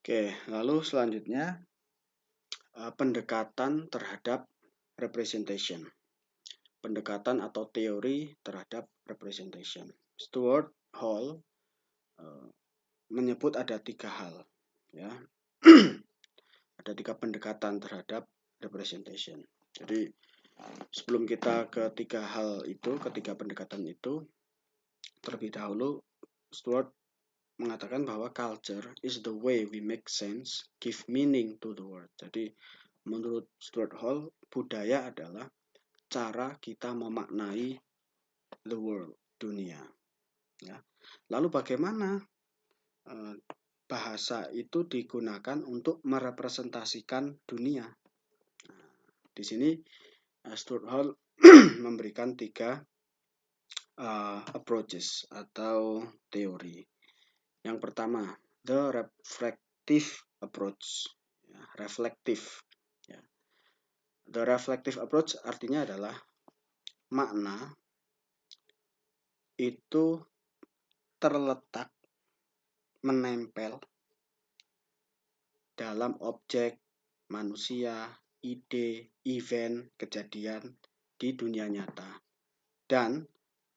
Oke, lalu selanjutnya pendekatan terhadap representation. Pendekatan atau teori terhadap representation. Stuart Hall menyebut ada 3 hal, ya. Ada 3 pendekatan terhadap representation. Jadi sebelum kita ke 3 hal itu, ketiga pendekatan itu, terlebih dahulu Stuart mengatakan bahwa culture is the way we make sense, give meaning to the world. Jadi menurut Stuart Hall, budaya adalah cara kita memaknai the world, dunia. Ya. Lalu bagaimana bahasa itu digunakan untuk merepresentasikan dunia? Nah, di sini Stuart Hall memberikan 3 approaches atau teori. Yang pertama, the reflective approach. Ya, reflektif. Ya. The reflective approach artinya adalah makna itu terletak, menempel dalam objek, manusia, ide, event, kejadian di dunia nyata. Dan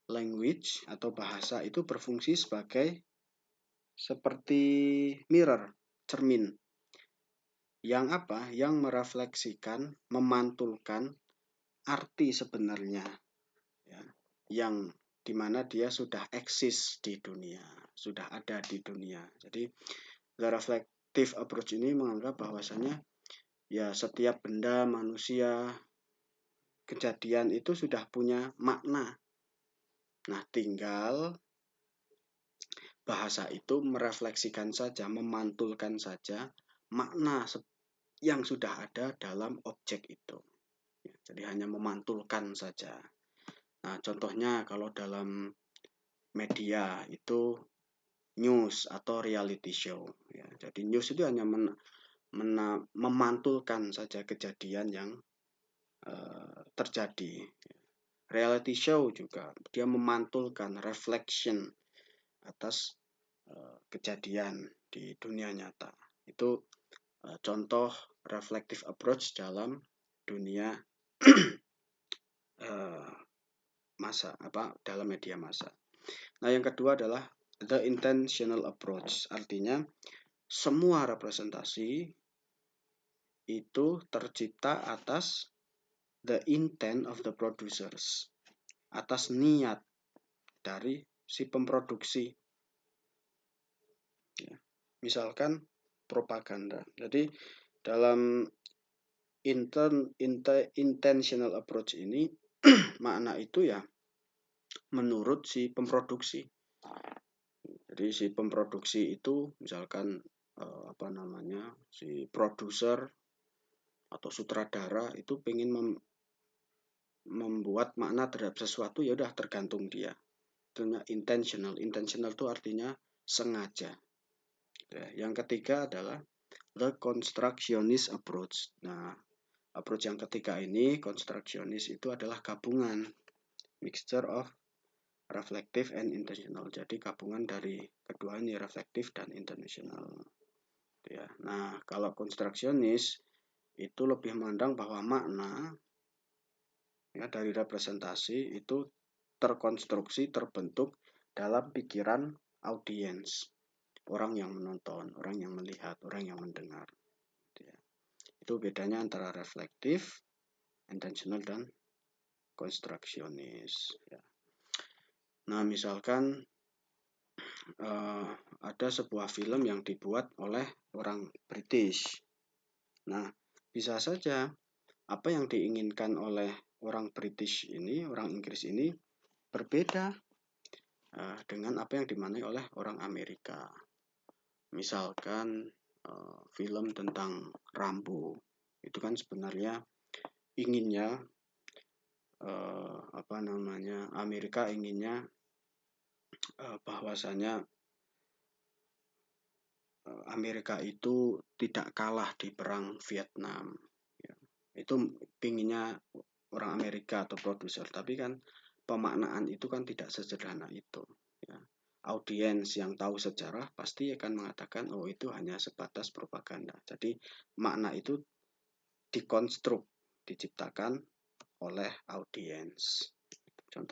language atau bahasa itu berfungsi sebagai seperti mirror, cermin. Yang apa? Yang merefleksikan, memantulkan arti sebenarnya, ya, yang dimana dia sudah eksis di dunia, sudah ada di dunia. Jadi the reflective approach ini menganggap bahwasanya ya setiap benda, manusia, kejadian itu sudah punya makna. Nah, tinggal bahasa itu merefleksikan saja, memantulkan saja makna yang sudah ada dalam objek itu. Jadi hanya memantulkan saja. Nah, contohnya kalau dalam media itu news atau reality show. Ya, jadi news itu hanya memantulkan saja kejadian yang terjadi. Reality show juga dia memantulkan reflection atas kejadian di dunia nyata. Itu contoh reflective approach dalam dunia dalam media massa. Nah, yang kedua adalah the intentional approach. Artinya semua representasi itu tercipta atas the intent of the producers, atas niat dari si pemproduksi. Ya. Misalkan propaganda. Jadi dalam intentional approach ini makna itu ya menurut si pemproduksi. Jadi si pemproduksi itu misalkan si produser atau sutradara itu pengen membuat makna terhadap sesuatu, ya udah tergantung dia. Itu intentional. Intentional itu artinya sengaja. Ya, yang ketiga adalah the constructionist approach. Nah, approach yang ketiga ini, constructionist, itu adalah gabungan, mixture of reflective and intentional. Jadi gabungan dari kedua ini, reflektif dan intentional. Ya. Nah, kalau constructionist itu lebih memandang bahwa makna ya dari representasi itu terkonstruksi, terbentuk dalam pikiran audiens, orang yang menonton, orang yang melihat, orang yang mendengar. Ya. Itu bedanya antara reflektif, intentional, dan constructionist. Ya. Nah, misalkan ada sebuah film yang dibuat oleh orang British. Nah, bisa saja apa yang diinginkan oleh orang British ini, orang Inggris ini, berbeda dengan apa yang dimaknai oleh orang Amerika. Misalkan film tentang Rambo, itu kan sebenarnya inginnya Amerika inginnya bahwasanya Amerika itu tidak kalah di perang Vietnam. Ya. Itu pinginnya orang Amerika atau produser, tapi kan pemaknaan itu kan tidak sesederhana itu. Ya. audiens yang tahu sejarah pasti akan mengatakan oh itu hanya sebatas propaganda. Jadi makna itu dikonstruk, diciptakan oleh audiens.